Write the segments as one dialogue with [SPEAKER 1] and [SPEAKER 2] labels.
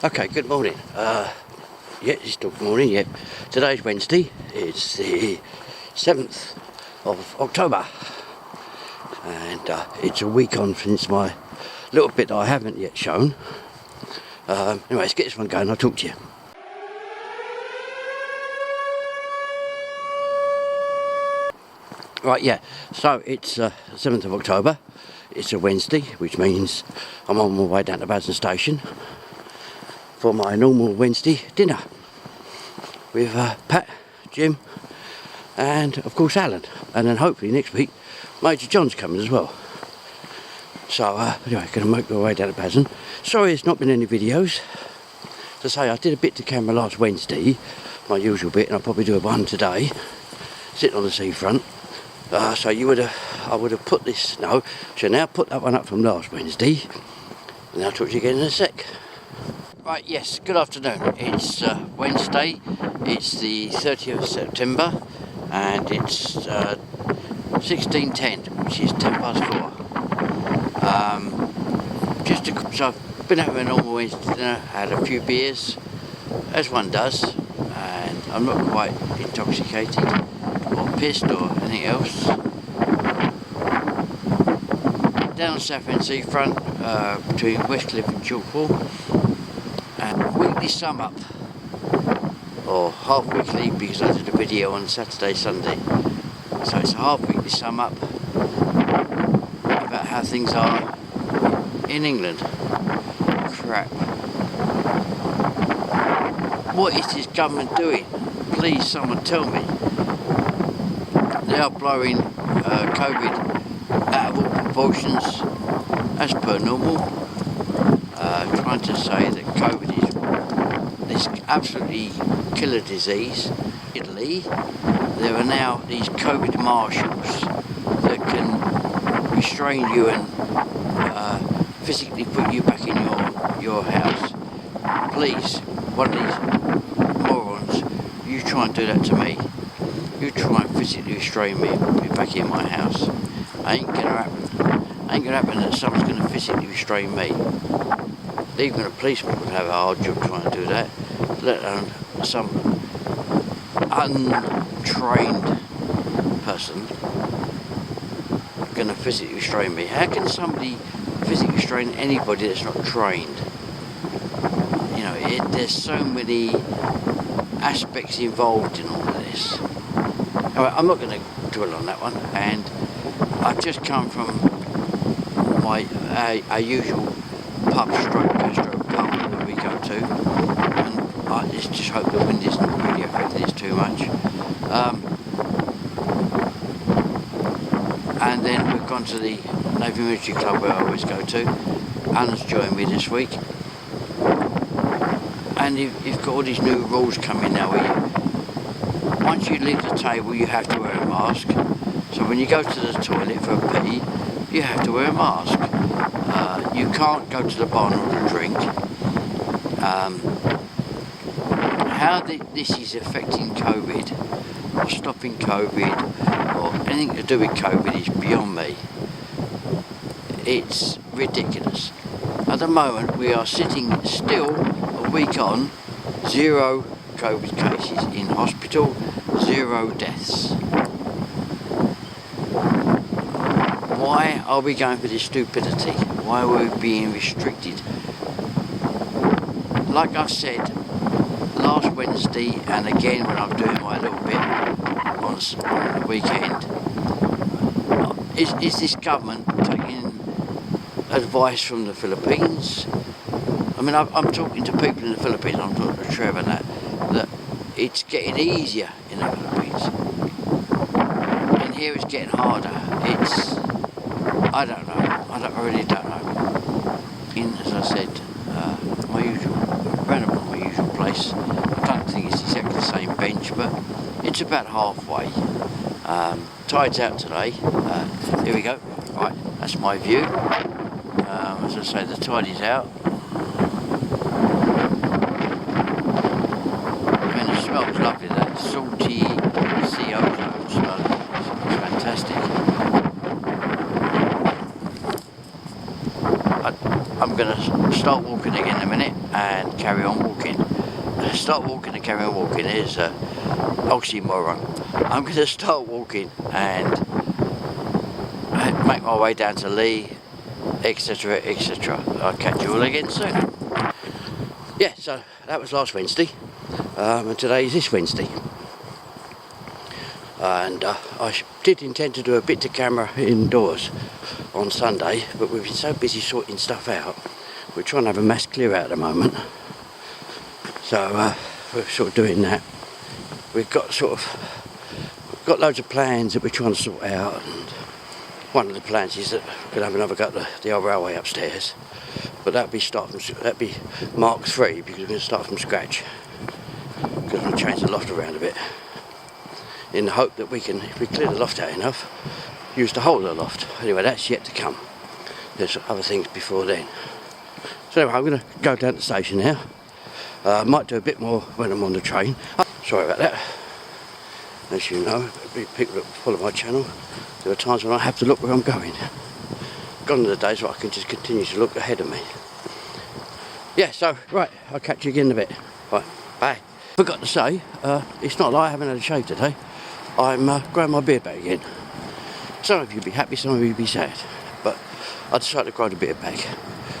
[SPEAKER 1] Okay, good morning. Yeah, it's still good morning, yeah. Today's Wednesday, it's the 7th of October. And it's a week on since my little bit that I haven't yet shown. Anyway, let's get this one going, I'll talk to you. Right, yeah, so it's 7th of October. It's a Wednesday, which means I'm on my way down to Basden Station for my normal Wednesday dinner with Pat, Jim and of course Alan, and then hopefully next week Major John's coming as well. So anyway, going to make my way down to Basden. Sorry there's not been any videos. As I say, I did a bit to camera last Wednesday, my usual bit, and I'll probably do one today, sitting on the seafront. So I would have put this, no, so now put that one up from last Wednesday, and I'll talk to you again in a sec. Right, yes, good afternoon. It's Wednesday, it's the 30th of September, and it's 16:10, which is 10 past 4. So I've been having a normal Wednesday dinner, had a few beers, as one does, and I'm not quite intoxicated or pissed or anything else. Down Southend Seafront, between Westcliff and Chalkwell. And weekly sum up, or half weekly, because I did a video on Saturday, Sunday. So it's a half weekly sum up about how things are in England. Crap. What is this government doing? Please, someone tell me. They are blowing COVID out of all proportions, as per normal. Trying to say that COVID is this absolutely killer disease. In Italy, there are now these COVID marshals that can restrain you and physically put you back in your house. Please, one of these morons, you try and do that to me. You try and physically restrain me and put me back in my house. Ain't gonna happen. Ain't gonna happen that someone's gonna physically restrain me. Even a policeman would have a hard job trying to do that, let alone some untrained person going to physically restrain me. How can somebody physically restrain anybody that's not trained? You know, there's so many aspects involved in all of this. Anyway, I'm not going to dwell on that one, and I've just come from my our usual pub stroke pub that we go to, and I just hope the wind isn't really affecting this too much. And then we've gone to the Navy Military Club where I always go to. Alan's joined me this week, and you've got all these new rules coming now where once you leave the table you have to wear a mask. So when you go to the toilet for a pee, you have to wear a mask. You can't go to the bar and order a drink. How this is affecting COVID, or stopping COVID, or anything to do with COVID is beyond me. It's ridiculous. At the moment, we are sitting still a week on, 0 COVID cases in hospital, 0 deaths. Why are we going for this stupidity? Why are we being restricted? Like I've said last Wednesday, and again when I'm doing my little bit on the weekend, is this government taking advice from the Philippines? I mean, I'm talking to people in the Philippines, I'm talking to Trevor and that it's getting easier in the Philippines. And here it's getting harder. I don't know. I really don't know. As I said, round about my usual place. I don't think it's exactly the same bench, but it's about halfway. Tide's out today. Here we go. Right, that's my view. As I say, the tide is out. And it smells lovely, that salty sea ozone smell. It's fantastic. I'm going to start walking again in a minute. and carry on walking. Start walking and carry on walking is oxymoron. I'm going to start walking and make my way down to Lee, etc, etc. I'll catch you all again soon. Yeah, so that was last Wednesday, and today is this Wednesday. And I did intend to do a bit to camera indoors on Sunday, but we've been so busy sorting stuff out. We're trying to have a mass clear out at the moment, so we're sort of doing that. We've got loads of plans that we're trying to sort out, and one of the plans is that we're going to have another go at the old railway upstairs, but that'll be Mark 3 because we're going to start from scratch, because I'm going to change the loft around a bit, in the hope that we can, if we clear the loft out enough, use the whole of the loft. Anyway, that's yet to come. There's other things before then. So anyway, I'm going to go down to the station now. I might do a bit more when I'm on the train. Sorry about that. As you know, people that follow my channel, there are times when I have to look where I'm going. Gone are the days where I can just continue to look ahead of me. Yeah, so, right, I'll catch you again in a bit. Right, bye. Forgot to say, it's not like I haven't had a shave today. I'm growing my beard back again. Some of you will be happy, some of you will be sad. But I decided to grow the beard back.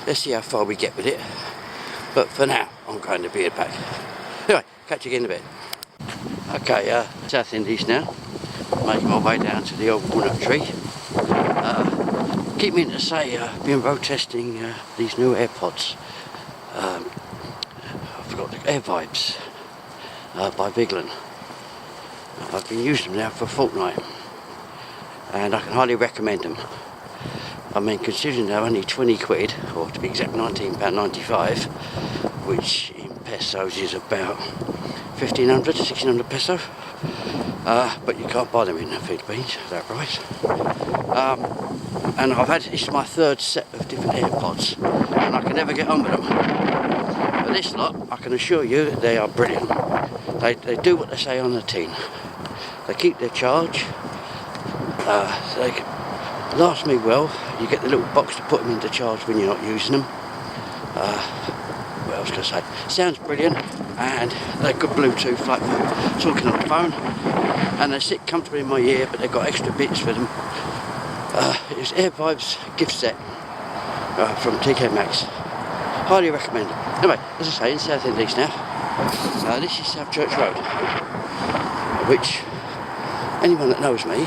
[SPEAKER 1] Let's see how far we get with it. But for now, I'm growing the beard back. Anyway, catch you again in a bit. Okay, south end east now. Making my way down to the old walnut tree. Keep meaning to say, been road testing these new AirPods. I forgot the Air Vibes by Vigeland. I've been using them now for a fortnight, and I can highly recommend them. I mean, considering they're only 20 quid, or to be exact £19.95, which in pesos is about 1500 to 1600 peso. But you can't buy them in the Philippines, is that right? And this is my third set of different AirPods, and I can never get on with them. But this lot, I can assure you, they are brilliant. They do what they say on the tin. They keep their charge. They last me well. You get the little box to put them into charge when you're not using them. What else can I say? Sounds brilliant, and they're good Bluetooth, like talking on the phone. And they sit comfortably in my ear, but they've got extra bits for them. It's Air Vibes gift set from TK Maxx. Highly recommend it. Anyway, as I say, in South End East now. This is South Church Road, which anyone that knows me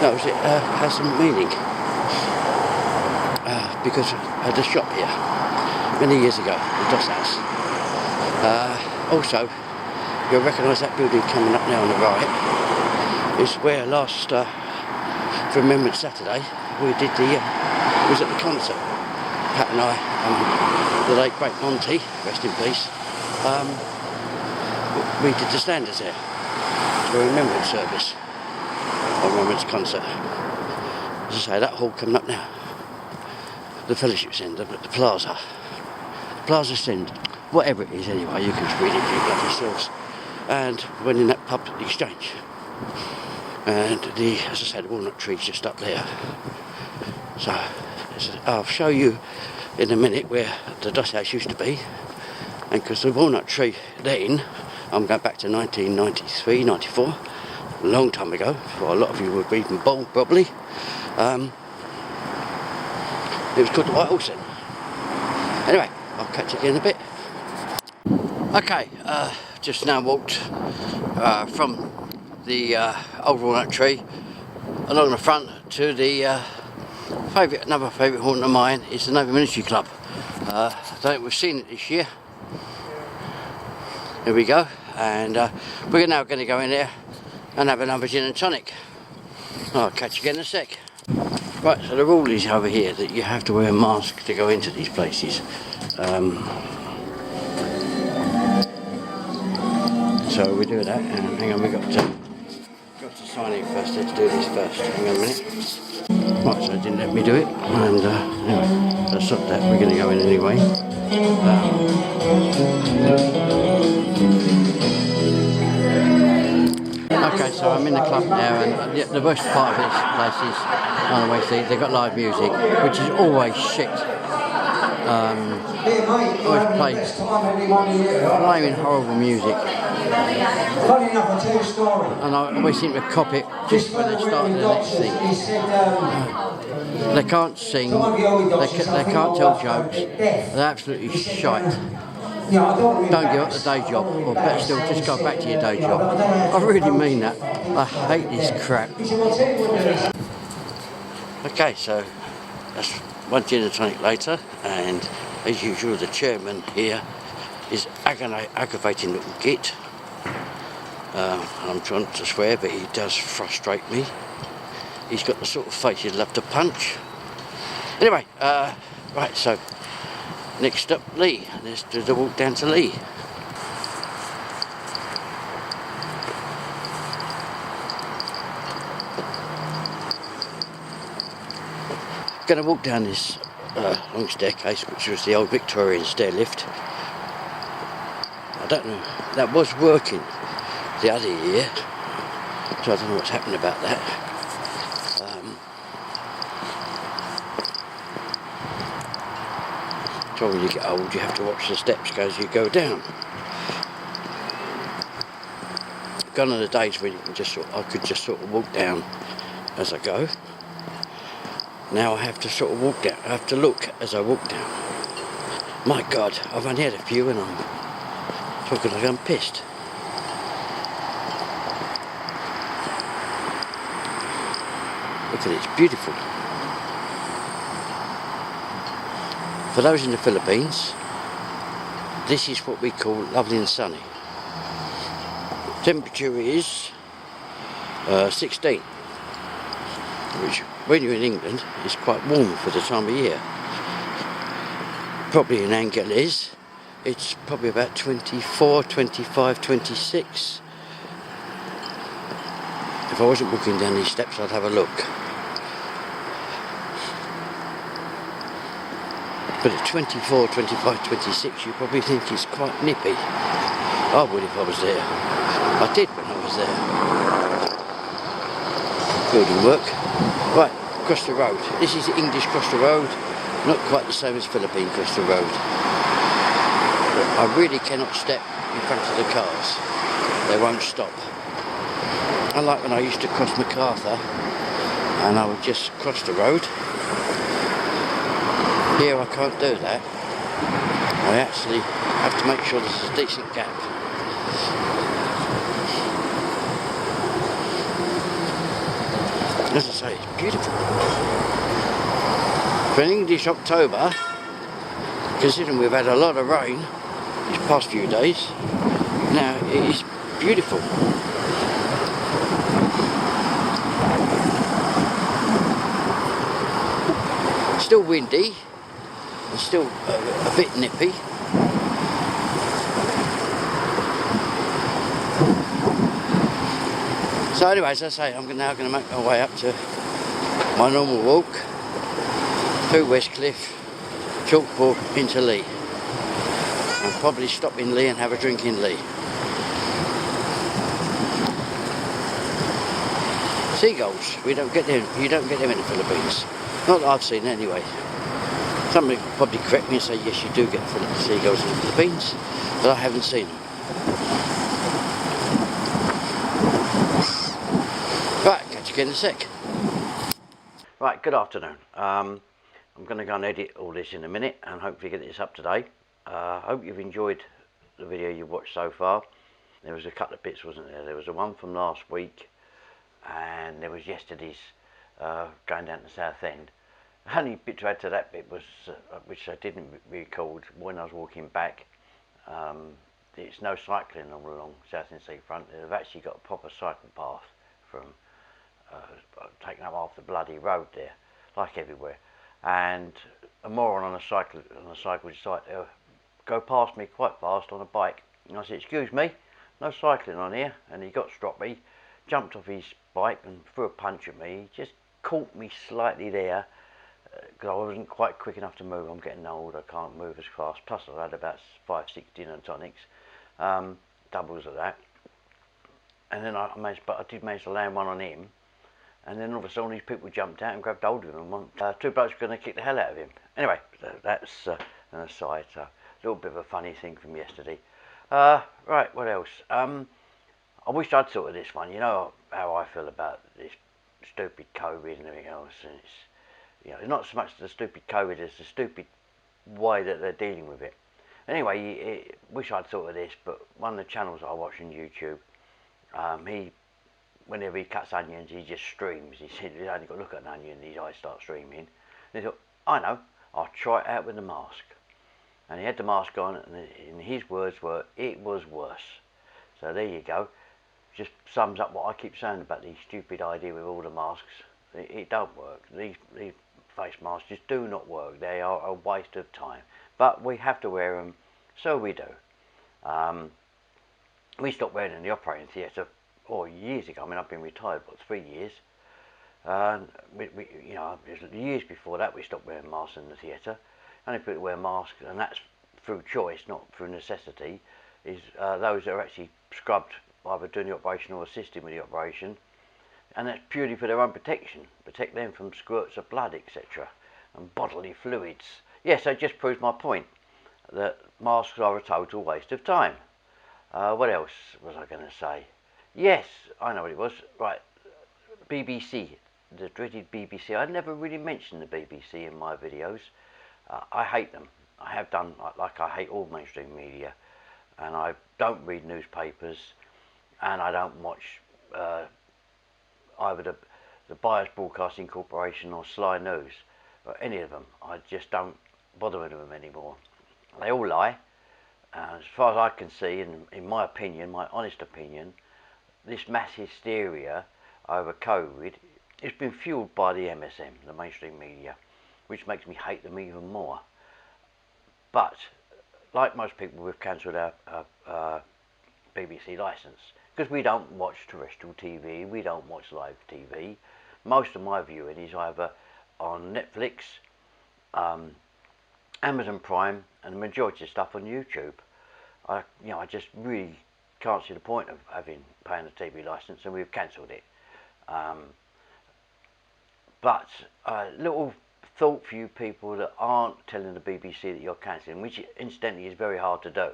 [SPEAKER 1] knows it has some meaning, because I had a shop here many years ago, the Doss House. Also, you'll recognise that building coming up now on the right. It's where last Remembrance Saturday we did was at the concert. Pat and I, the late great Monty, rest in peace, we did the standards there for a Remembrance service, or Remembrance concert. As I say, that hall coming up now. The Fellowship Centre, but the Plaza Centre, whatever it is anyway, you can read it for your bloody selves. And went in that pub at the Exchange. And as I said, the walnut tree's just up there. So I'll show you in a minute where the Doss House used to be. And because the walnut tree then, I'm going back to 1993, 94, a long time ago, before a lot of you were even born probably. It was called the White Horse then. Anyway, I'll catch you again in a bit. Okay, just now walked from the old walnut tree along the front to the another favourite haunt of mine is the Nova Ministry Club. I don't think we've seen it this year. Here we go, and we're now going to go in there and have another gin and tonic. I'll catch you again in a sec. Right, so the rule is over here that you have to wear a mask to go into these places. So we do that, and hang on, we got to sign in first. Let's do this first. Hang on a minute. Right, so it didn't let me do it, and anyway, so stop that. We're going to go in anyway. Okay, so I'm in the club now, and the worst part of this place is, on the way they've got live music, which is always shit. always play flaming horrible music.
[SPEAKER 2] Funny enough, I'll tell you a story.
[SPEAKER 1] And I always seem to cop it just when they start the next thing.
[SPEAKER 2] He said,
[SPEAKER 1] They can't sing, they can't tell jokes, they're absolutely shite. Don't give up the day job, or better still, just go back to your day job. I really mean that. I hate this crap. Okay, so that's one gin and tonic later, and as usual, the chairman here is aggravating little git. I'm trying not to swear, but he does frustrate me. He's got the sort of face you'd love to punch. Anyway, right, so next up, Lee. Let's do the walk down to Lee. Going to walk down this long staircase, which was the old Victorian stair lift. I don't know, that was working the other year, so I don't know what's happened about that. So when you get old, you have to watch the steps as you go down. Gone are the days when you can just I could just sort of walk down as I go. Now I have to sort of walk down. I have to look as I walk down. My God, I've only had a few and I'm talking like I'm pissed. Look at it, it's beautiful. For those in the Philippines, this is what we call lovely and sunny. Temperature is 16, which when you're in England is quite warm for the time of year. Probably in Angeles, it's probably about 24, 25, 26. If I wasn't walking down these steps, I'd have a look. But at 24, 25, 26, you probably think it's quite nippy. I would if I was there. I did when I was there. Building work. Right, across the road. This is English cross the road. Not quite the same as Philippine cross the road. I really cannot step in front of the cars. They won't stop. Unlike when I used to cross MacArthur and I would just cross the road. Here I can't do that. I actually have to make sure there's a decent gap. As I say, it's beautiful. For an English October, considering we've had a lot of rain these past few days, now it is beautiful. Still windy, and still a bit nippy. So anyway, as I say, I'm now going to make my way up to my normal walk through Westcliff, Chalkport into Lee. I'll probably stop in Lee and have a drink in Lee. Seagulls, you don't get them in the Philippines. Not that I've seen anyway. Somebody will probably correct me and say yes, you do get seagulls in the Philippines, but I haven't seen them. Right, catch you again in a sec. Right, good afternoon. I'm going to go and edit all this in a minute and hopefully get this up today. I hope you've enjoyed the video you've watched so far. There was a couple of bits, wasn't there? There was the one from last week and there was yesterday's going down to Southend. The only bit to add to that bit was, which I didn't record when I was walking back, it's no cycling all along Southend Seafront. They've actually got a proper cycle path from taking up half the bloody road there, like everywhere. And a moron on a cycle site go past me quite fast on a bike. And I said, "Excuse me, no cycling on here." And he got stroppy, jumped off his bike and threw a punch at me. He just caught me slightly there because I wasn't quite quick enough to move. I'm getting old, I can't move as fast. Plus I had about 5-6 gin and tonics, doubles of that. And then I did manage to land one on him. And then all of a sudden these people jumped out and grabbed hold of him. Two blokes were going to kick the hell out of him. Anyway, that's
[SPEAKER 3] and a side. So a little bit of a funny thing from yesterday. Right, what else? I wish I'd sorted this one. You know how I feel about this stupid COVID and everything else, and it's not so much the stupid COVID as the stupid way that they're dealing with it. Anyway, wish I'd thought of this, but one of the channels I watch on YouTube, whenever he cuts onions, he just streams. He said he's only got to look at an onion and his eyes start streaming. And he thought, I know, I'll try it out with the mask. And he had the mask on, and his words were, it was worse. So there you go. Just sums up what I keep saying about the stupid idea with all the masks. It don't work. These face masks just do not work. They are a waste of time. But we have to wear them, so we do. We stopped wearing them in the operating theatre years ago. I mean, I've been retired for 3 years. Years before that, we stopped wearing masks in the theatre. Only people who wear masks, and that's through choice, not through necessity, is those that are actually scrubbed, either doing the operation or assisting with the operation, and that's purely for their own protection, protect them from squirts of blood, etc., and bodily fluids. Yes, that just proves my point, that masks are a total waste of time. What else was I going to say? Yes, I know what it was. Right, BBC, the dreaded BBC. I never really mentioned the BBC in my videos. I hate them. I have done, like I hate all mainstream media, and I don't read newspapers, and I don't watch either the Bias Broadcasting Corporation or Sly News, or any of them. I just don't bother with them anymore. They all lie. As far as I can see, in my opinion, my honest opinion, this mass hysteria over COVID has been fueled by the MSM, the mainstream media, which makes me hate them even more. But, like most people, we've cancelled our BBC licence, because we don't watch terrestrial TV, we don't watch live TV. Most of my viewing is either on Netflix, Amazon Prime, and the majority of stuff on YouTube. I just really can't see the point of paying a TV licence, and we've cancelled it. But little thought for you people that aren't telling the BBC that you're cancelling, which incidentally is very hard to do.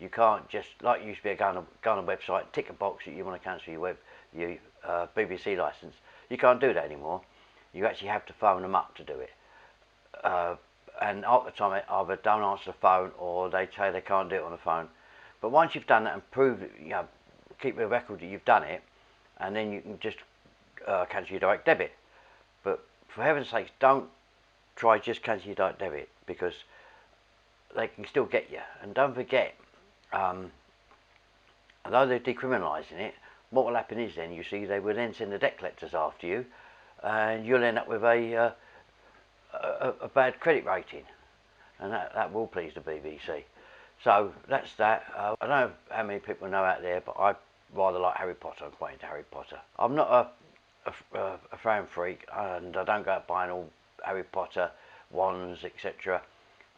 [SPEAKER 3] You can't just, like you used to be, go on a website, tick a box that you want to cancel your BBC licence. You can't do that anymore. You actually have to phone them up to do it. And half the time, either don't answer the phone or they say they can't do it on the phone. But once you've done that and prove it, keep a record that you've done it, and then you can just cancel your direct debit. But for heaven's sakes, don't try just cancel your direct debit, because they can still get you. And don't forget, although they're decriminalising it, what will happen is then, you see, they will then send the debt collectors after you, and you'll end up with a bad credit rating, and that will please the BBC. So that's that. I don't know how many people know out there, but I rather like Harry Potter. I'm quite into Harry Potter. I'm not a fan freak, and I don't go out buying all Harry Potter wands, etc.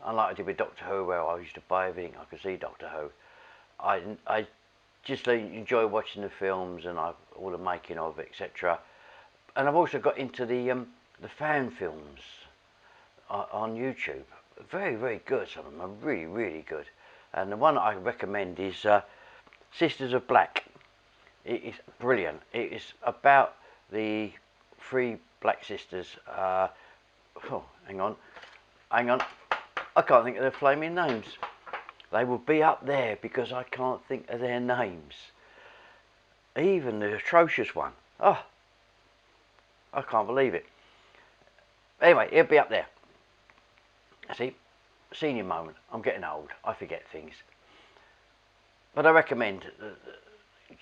[SPEAKER 3] Unlike I did with Doctor Who, where I used to buy everything I could see Doctor Who. I just enjoy watching the films and all the making of, etc. And I've also got into the fan films on YouTube. Very, very good. Some of them are really, really good. And the one I recommend is Sisters of Black. It is brilliant. It is about the 3 black sisters. Hang on. I can't think of their flaming names. They will be up there because I can't think of their names. Even the atrocious one. Oh, I can't believe it. Anyway, it'll be up there. See, senior moment. I'm getting old. I forget things. But I recommend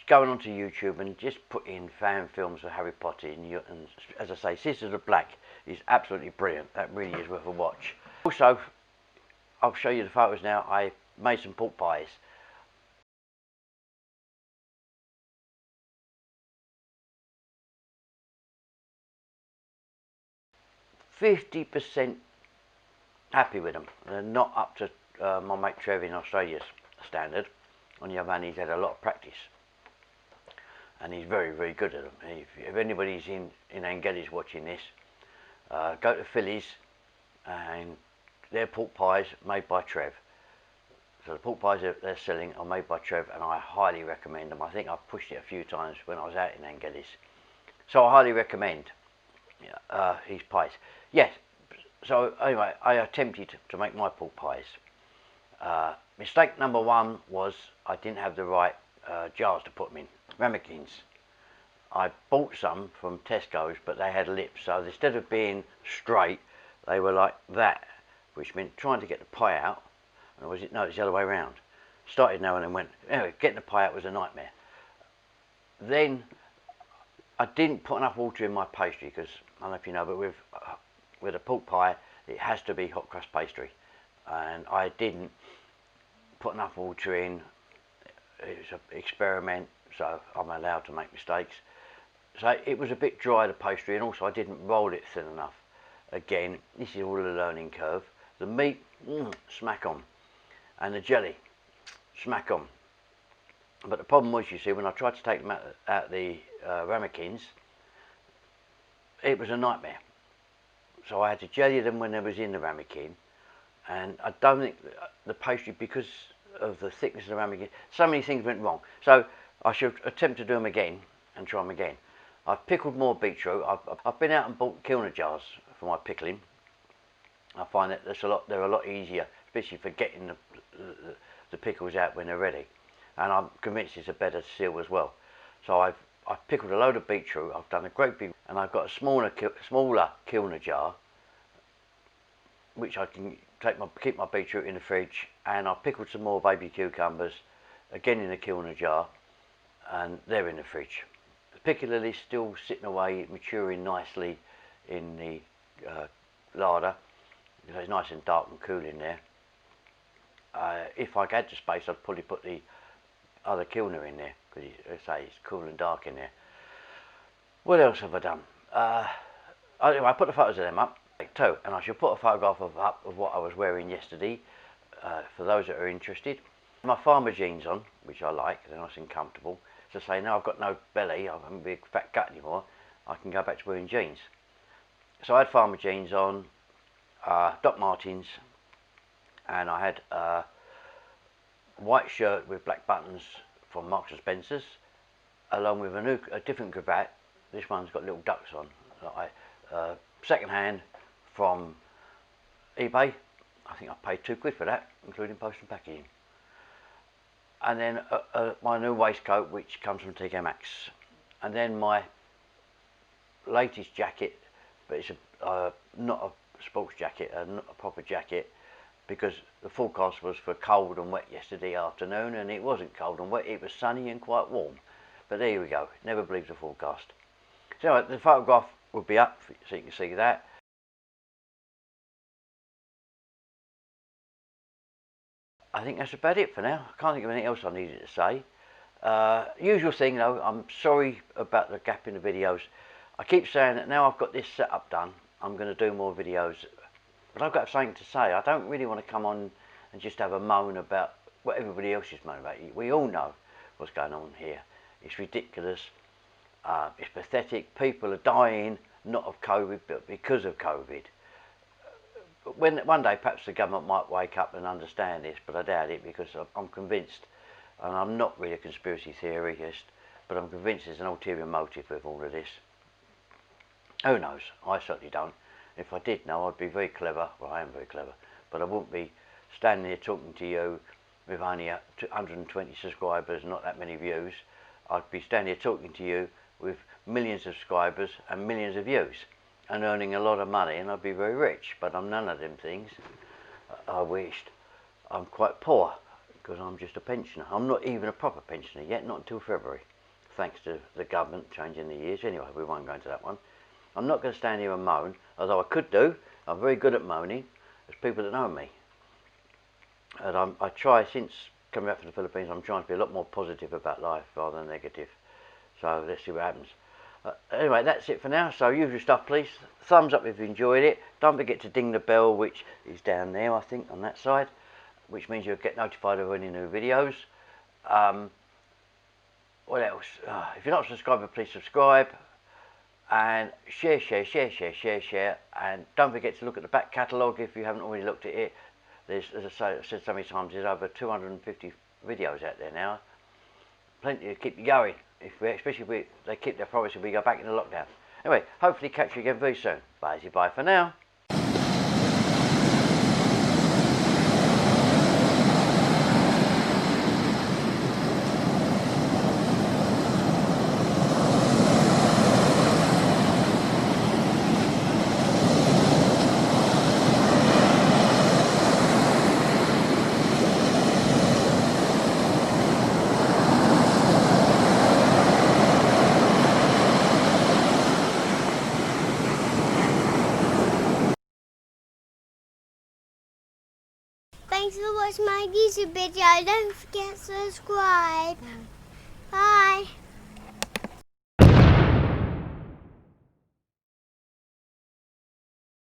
[SPEAKER 3] going onto YouTube and just put in fan films of Harry Potter, and as I say, Sisters of Black is absolutely brilliant. That really is worth a watch. Also, I'll show you the photos now. I made some pork pies. 50% happy with them. They're not up to my mate Trev in Australia's standard. On the other hand, he's had a lot of practice, and he's very, very good at them. If anybody's in Angelis watching this, go to Phillies and they're pork pies made by Trev. So the pork pies they're selling are made by Trev, and I highly recommend them. I think I've pushed it a few times when I was out in Angelis. So I highly recommend his pies. Yes, so anyway, I attempted to make my pork pies. Mistake number one was I didn't have the right jars to put them in, ramekins. I bought some from Tesco's, but they had lips, so instead of being straight, they were like that, which meant trying to get the pie out. And was it? No, it's the other way around. Started now and then went. Anyway, getting the pie out was a nightmare. Then I didn't put enough water in my pastry because I don't know if you know, but with a pork pie, it has to be hot crust pastry, and I didn't put enough water in. It was an experiment, so I'm allowed to make mistakes. So it was a bit dry, the pastry, and also I didn't roll it thin enough. Again, this is all a learning curve. The meat, smack on, and the jelly, smack on. But the problem was, you see, when I tried to take them out the ramekins, it was a nightmare. So I had to jelly them when they was in the ramekin, and I don't think the pastry, because of the thickness of the ramekin, so many things went wrong. So I should attempt to do them again and try them again. I've pickled more beetroot. I've been out and bought kilner jars for my pickling. I find that they're a lot easier, especially for getting the pickles out when they're ready. And I'm convinced it's a better seal as well. So I've pickled a load of beetroot. I've done a great big, and I've got a smaller kilner jar, which I can keep my beetroot in the fridge. And I've pickled some more baby cucumbers, again in the kilner jar, and they're in the fridge. Particularly still sitting away, maturing nicely in the larder. It's nice and dark and cool in there. If I had the space, I'd probably put the other kilner in there, because it's cool and dark in there. What else have I done? Anyway, I put the photos of them up too, and I should put a photograph up of what I was wearing yesterday for those that are interested. My farmer jeans on, which I like, they're nice and comfortable. To say now I've got no belly, I haven't a big fat gut anymore, I can go back to wearing jeans. So I had farmer jeans on, Doc Martens, and I had a white shirt with black buttons from Marks and Spencer's, along with a different cravat. This one's got little ducks on. Second hand from eBay. I think I paid £2 for that, including post and packaging. And then my new waistcoat, which comes from TK Maxx. And then my latest jacket, but it's not a sports jacket, not a proper jacket, because the forecast was for cold and wet yesterday afternoon, and it wasn't cold and wet, it was sunny and quite warm. But there we go, never believe the forecast. So the photograph will be up so you can see that. I think that's about it for now. I can't think of anything else I needed to say. Usual thing though, I'm sorry about the gap in the videos. I keep saying that now I've got this setup done, I'm going to do more videos. But I've got something to say. I don't really want to come on and just have a moan about what everybody else is moaning about. We all know what's going on here. It's ridiculous. It's pathetic. People are dying, not of COVID, but because of COVID. One day perhaps the government might wake up and understand this, but I doubt it, because I'm convinced, and I'm not really a conspiracy theorist, but I'm convinced there's an ulterior motive with all of this. Who knows? I certainly don't. If I did know, I'd be very clever. Well, I am very clever, but I wouldn't be standing here talking to you with only 120 subscribers, not that many views. I'd be standing here talking to you with millions of subscribers and millions of views, and earning a lot of money, and I'd be very rich. But I'm none of them things. I wished. I'm quite poor, because I'm just a pensioner. I'm not even a proper pensioner yet, not until February, thanks to the government changing the years. Anyway, we won't go into that one. I'm not going to stand here and moan, although I could do. I'm very good at moaning. There's people that know me. And I try, since coming back from the Philippines, I'm trying to be a lot more positive about life rather than negative. So let's see what happens. Anyway, that's it for now. So usual stuff, please. Thumbs up if you enjoyed it. Don't forget to ding the bell, which is down there, I think, on that side, which means you'll get notified of any new videos. What else? If you're not a subscriber, please subscribe. and share, and don't forget to look at the back catalogue if you haven't already looked at it. There's, as I said so many times, there's over 250 videos out there now. Plenty to keep you going, especially if they keep their promise if we go back into lockdown. Anyway, hopefully catch you again very soon. Bye for now.
[SPEAKER 4] Thanks for watching my YouTube video. Don't forget to subscribe. Bye.